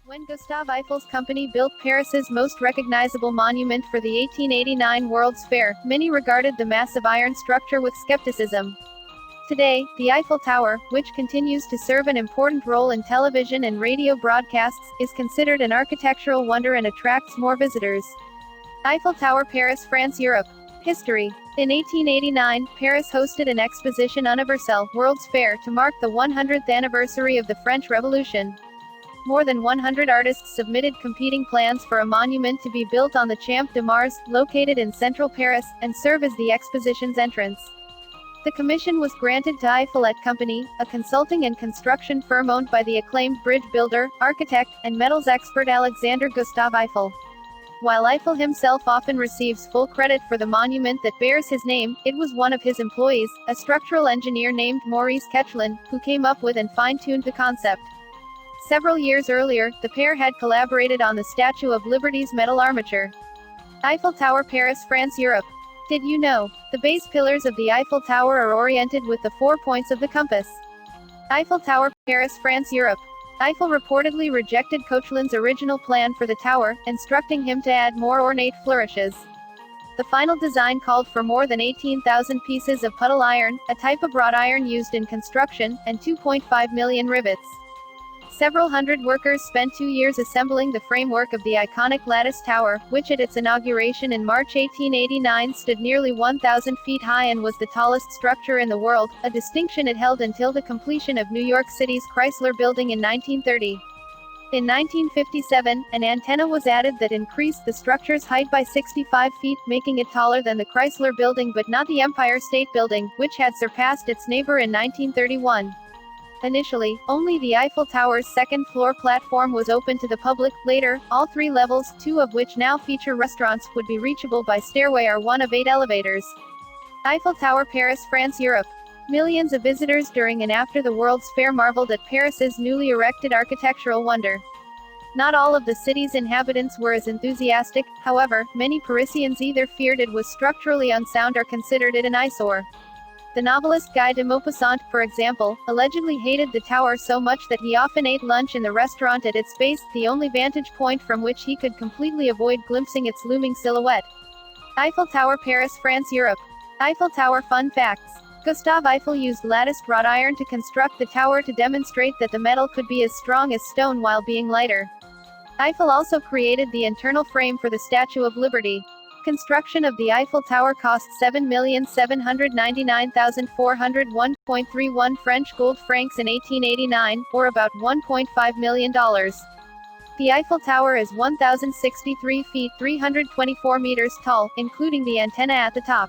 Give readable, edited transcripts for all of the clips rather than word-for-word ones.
When Gustave Eiffel's company built Paris's most recognizable monument for the 1889 World's Fair, many regarded the massive iron structure with skepticism. Today, the Eiffel Tower, which continues to serve an important role in television and radio broadcasts, is considered an architectural wonder and attracts more visitors. Eiffel Tower, Paris, France, Europe. History. In 1889, Paris hosted an exposition universelle, World's Fair, to mark the 100th anniversary of the French Revolution. More than 100 artists submitted competing plans for a monument to be built on the Champ de Mars, located in central Paris, and serve as the exposition's entrance. The commission was granted to Eiffel & Company, a consulting and construction firm owned by the acclaimed bridge builder, architect, and metals expert Alexander Gustave Eiffel. While Eiffel himself often receives full credit for the monument that bears his name, it was one of his employees, a structural engineer named Maurice Quechelin, who came up with and fine-tuned the concept. Several years earlier, the pair had collaborated on the Statue of Liberty's metal armature. Eiffel Tower, Paris, France, Europe. Did you know? The base pillars of the Eiffel Tower are oriented with the 4 points of the compass. Eiffel Tower, Paris, France, Europe. Eiffel reportedly rejected Quechelin's original plan for the tower, instructing him to add more ornate flourishes. The final design called for more than 18,000 pieces of puddle iron, a type of wrought iron used in construction, and 2.5 million rivets. Several hundred workers spent 2 years assembling the framework of the iconic lattice tower, which at its inauguration in March 1889 stood nearly 1,000 feet high and was the tallest structure in the world, a distinction it held until the completion of New York City's Chrysler Building in 1930. In 1957, an antenna was added that increased the structure's height by 65 feet, making it taller than the Chrysler Building but not the Empire State Building, which had surpassed its neighbor in 1931. Initially, only the Eiffel Tower's second-floor platform was open to the public. Later, all 3 levels, 2 of which now feature restaurants, would be reachable by stairway or one of 8 elevators. Eiffel Tower, Paris, France, Europe. Millions of visitors during and after the World's Fair marveled at Paris's newly erected architectural wonder. Not all of the city's inhabitants were as enthusiastic, however, many Parisians either feared it was structurally unsound or considered it an eyesore. The novelist Guy de Maupassant, for example, allegedly hated the tower so much that he often ate lunch in the restaurant at its base, the only vantage point from which he could completely avoid glimpsing its looming silhouette. Eiffel Tower, Paris, France, Europe. Eiffel Tower fun facts. Gustave Eiffel used latticed wrought iron to construct the tower to demonstrate that the metal could be as strong as stone while being lighter. Eiffel also created the internal frame for the Statue of Liberty. Construction of the Eiffel Tower cost 7,799,401.31 French gold francs in 1889, or about $1.5 million. The Eiffel Tower is 1,063 feet 324 meters tall, including the antenna at the top.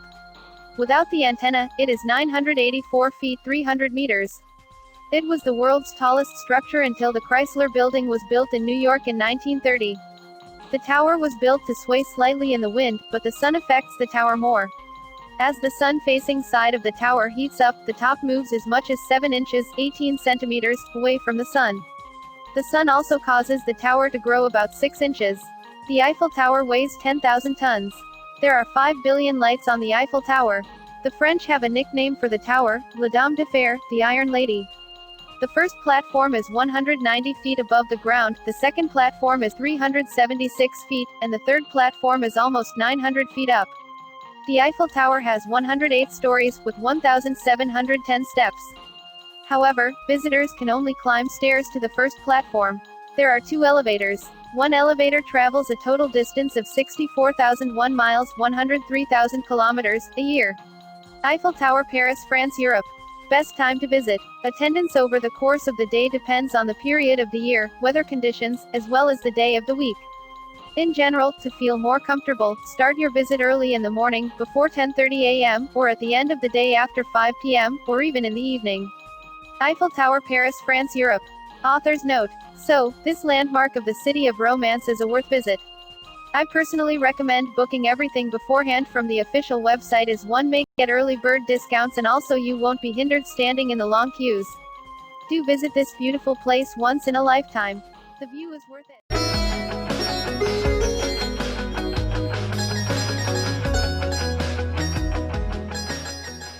Without the antenna, it is 984 feet 300 meters. It was the world's tallest structure until the Chrysler Building was built in New York in 1930. The tower was built to sway slightly in the wind, but the sun affects the tower more. As the sun-facing side of the tower heats up, the top moves as much as 7 inches, 18 centimeters, away from the sun. The sun also causes the tower to grow about 6 inches. The Eiffel Tower weighs 10,000 tons. There are 5 billion lights on the Eiffel Tower. The French have a nickname for the tower, La Dame de Fer, the Iron Lady. The first platform is 190 feet above the ground, the second platform is 376 feet, and the third platform is almost 900 feet up. The Eiffel Tower has 108 stories, with 1,710 steps. However, visitors can only climb stairs to the first platform. There are 2 elevators. One elevator travels a total distance of 64,001 miles, 103,000 kilometers, a year. Eiffel Tower, Paris, France, Europe. Best time to visit. Attendance over the course of the day depends on the period of the year, weather conditions, as well as the day of the week. In general, to feel more comfortable, start your visit early in the morning, before 10:30 a.m., or at the end of the day after 5 p.m., or even in the evening. Eiffel Tower, Paris, France, Europe. Author's note. So, this landmark of the city of romance is a worth visit. I personally recommend booking everything beforehand from the official website, as one may get early bird discounts and also you won't be hindered standing in the long queues. Do visit this beautiful place once in a lifetime. The view is worth it.